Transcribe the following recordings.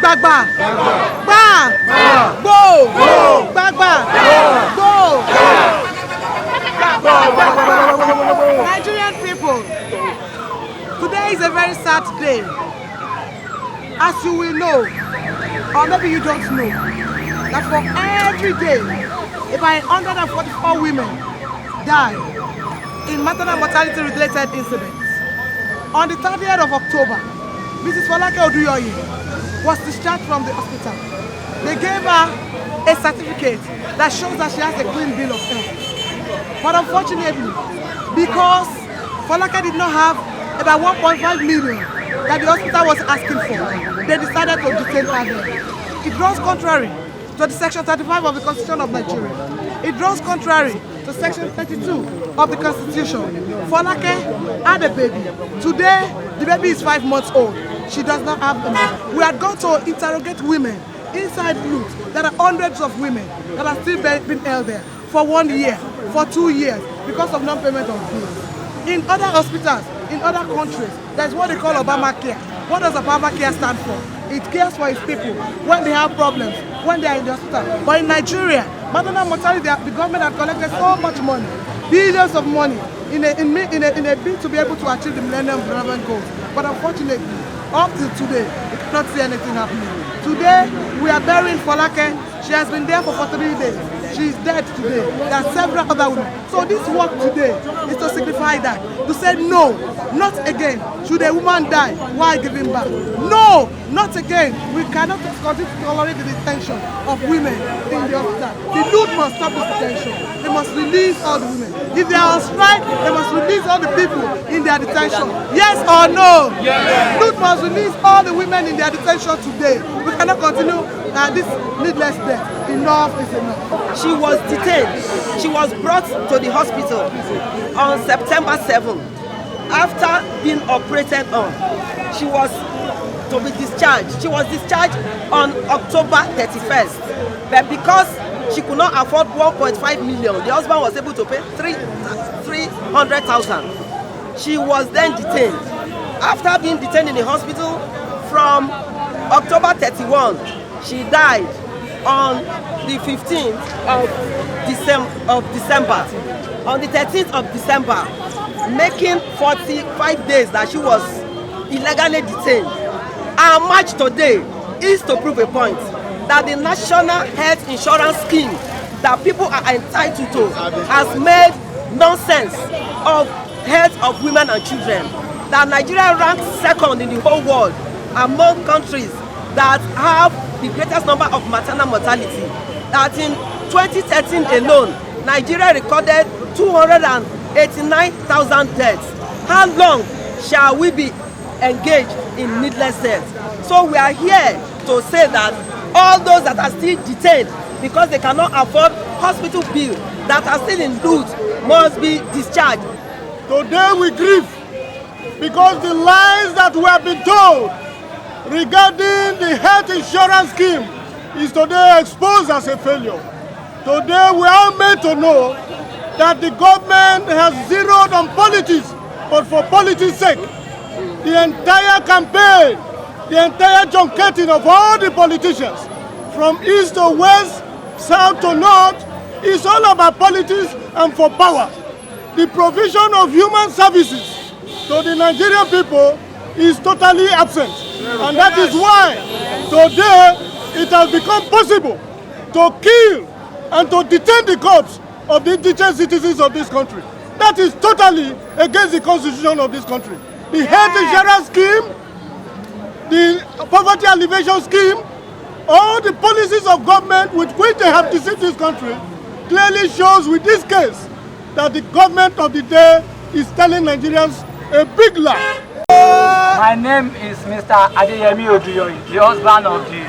Bagba. Ba. Go. Bagba. Go. Nigerian people, today is a very sad day. As you will know, or maybe you don't know, that for every day, about 144 women die in maternal mortality related incidents. On the 30th of October, Mrs. Folake Oduyoye was discharged from the hospital. They gave her a certificate that shows that she has a clean bill of health. But unfortunately, because Folake did not have about 1.5 million that the hospital was asking for, they decided to detain her there. It runs contrary to the Section 35 of the Constitution of Nigeria. It runs contrary to Section 32 of the Constitution. Folake had a baby. Today, the baby is 5 months old. She does not have a mother. We are going to interrogate women inside LUTH. There are hundreds of women that are still being held there for 1 year, for 2 years, because of non-payment of bills. In other hospitals, in other countries, there's what they call Obamacare. What does Obamacare stand for? It cares for its people when they have problems, when they are in the hospital. But in Nigeria, maternal mortality, the government has collected so much money, billions of money, in a bid to be able to achieve the Millennium Development Goals. But unfortunately, up till today, we cannot see anything happening. Today, we are burying Folake. She has been there for 43 days. She is dead today. There are several other women. So this work today is to signify that, to say no, not again. Should a woman die while giving birth? No, not again. We cannot continue to tolerate the detention of women in the hospital. The LUTH must stop this detention. They must release all the women. If they are on strike, they must release all the people in their detention. Yes or no? Yes. LUTH must release all the women in their detention today. We cannot continue this needless death. Enough is enough. She was detained. She was brought to the hospital on September 7th. After being operated on, she was to be discharged. She was discharged on October 31st. But because she could not afford 1.5 million, the husband was able to pay 300,000. She was then detained. After being detained in the hospital from October 31, she died on the 15th of December. On the 13th of December, making 45 days that she was illegally detained. Our march today is to prove a point that the National Health Insurance Scheme that people are entitled to has made nonsense of health of women and children. That Nigeria ranks second in the whole world among countries that have the greatest number of maternal mortality. That in 2013 alone, Nigeria recorded 289,000 deaths. How long shall we be engaged in needless death? So we are here to say that all those that are still detained because they cannot afford hospital bills, that are still in LUTH, must be discharged. Today we grieve because the lies that we have been told regarding the health insurance scheme is today exposed as a failure. Today we are made to know that the government has zeroed on politics, but for politics' sake. The entire campaign, the entire junketing of all the politicians, from east to west, south to north, is all about politics and for power. The provision of human services to the Nigerian people is totally absent. And that is why today it has become possible to kill and to detain the corpse of the indigent citizens of this country. That is totally against the constitution of this country. The health insurance scheme, the poverty alleviation scheme, all the policies of government with which they have deceived this country clearly shows with this case that the government of the day is telling Nigerians a big lie. My name is Mr. Oduyoye, the husband of the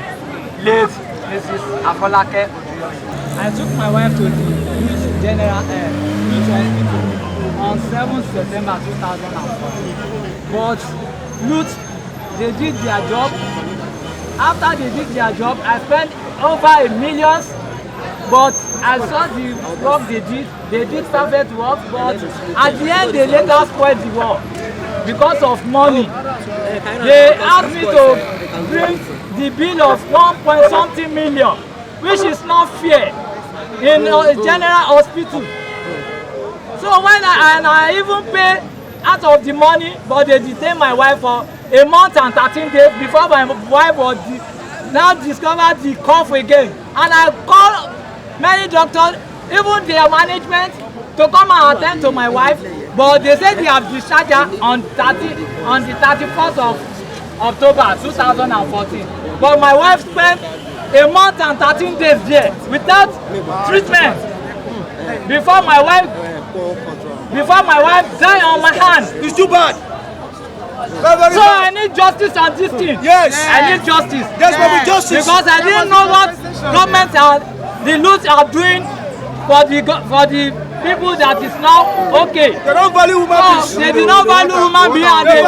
late Mrs. Folake Oduyoye. I took my wife to the LUTH General Hospital on 7th September 2014. But LUTH, they did their job. After they did their job, I spent over $1 million. But I saw the work they did perfect work, but at the end they later spoiled the work because of money. They asked me to bring the bill of 1.something million, which is not fair in a general hospital. So when I even pay out of the money, but they detain my wife for a month and 13 days before my wife was now discovered the cough again. And I call many doctors, even their management, to come and attend to my wife, but they say they have discharged her on the 31st of October 2014. But my wife spent a month and 13 days there without treatment before my wife died on my hand. It's too bad. So I need justice on this thing. Yes. I need justice. There's going to be justice. Because I didn't know what government and the LUTH are doing for the people that is now okay. They don't value human beings. They do not value human being, and they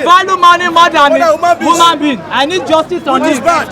value money more than human being. I need justice on this. Bad.